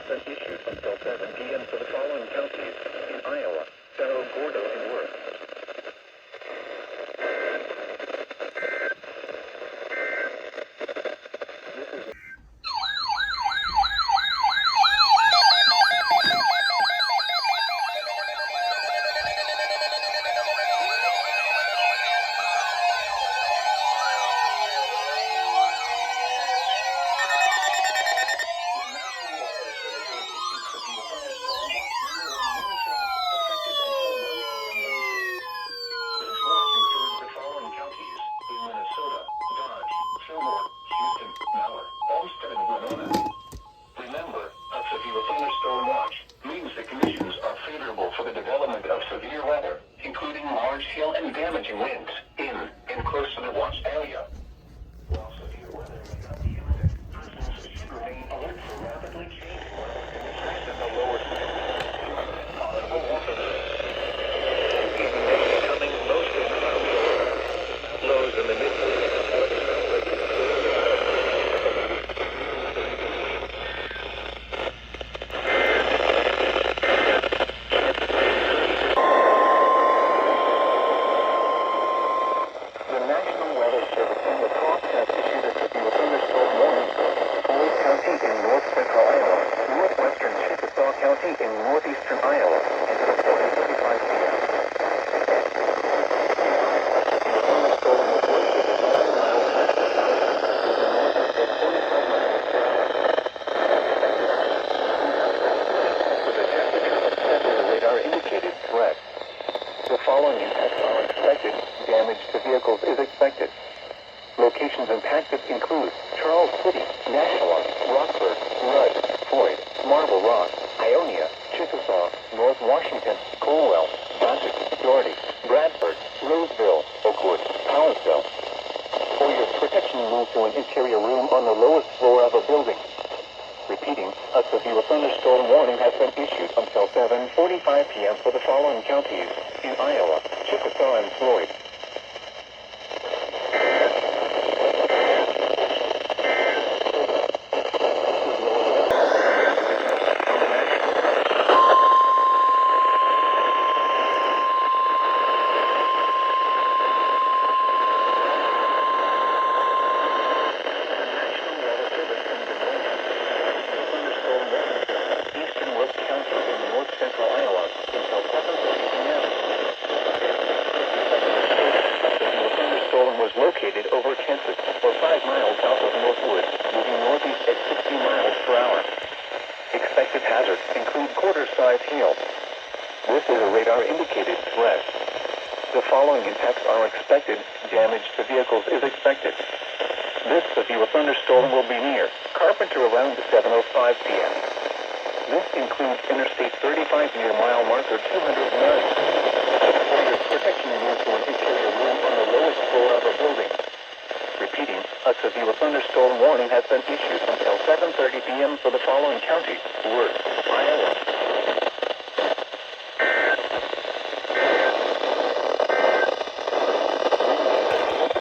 been issued until 7 p.m. for the following counties in Iowa: Cerro Gordo and Worth. Thunderstorm watch means the conditions are favorable for the development of severe weather, including large hail and damaging winds in and close to the watched area. While severe weather may not be imminent, persons should remain alert for rapidly changing weather conditions in the lower possible water. Evening becoming mostly cloudy. Lows in the mid-40s. In northeastern Iowa until 4:35 p.m. The thunderstorm was located 7 miles west of at 45 miles per hour. With a temperature of 7, radar indicated threat. The following impacts are expected. Damage to vehicles is expected. Locations impacted include Charles City, Nashua, Rockford, Rudd, Floyd, Marble Rock, Ionia, Chickasaw, North Washington, Colwell, Bassett, Doherty, Bradford, Roseville, Oakwood, Powellsville. For your protection, move to an interior room on the lowest floor of a building. Repeating, a severe thunderstorm warning has been issued until 7:45 p.m. for the following counties in Iowa: Chickasaw and Floyd. Located over Kansas, or 5 miles south of Northwood, moving northeast at 60 miles per hour. Expected hazards include quarter-size hail. This is a radar-indicated threat. The following impacts are expected. Damage to vehicles is expected. This severe thunderstorm will be near Carpenter around 7:05 p.m. This includes Interstate 35 near mile marker 209. For your protection, move to an interior room on the lowest floor of a building. Repeating, a severe thunderstorm warning has been issued until 7:30 p.m. for the following counties: Worth, Iowa,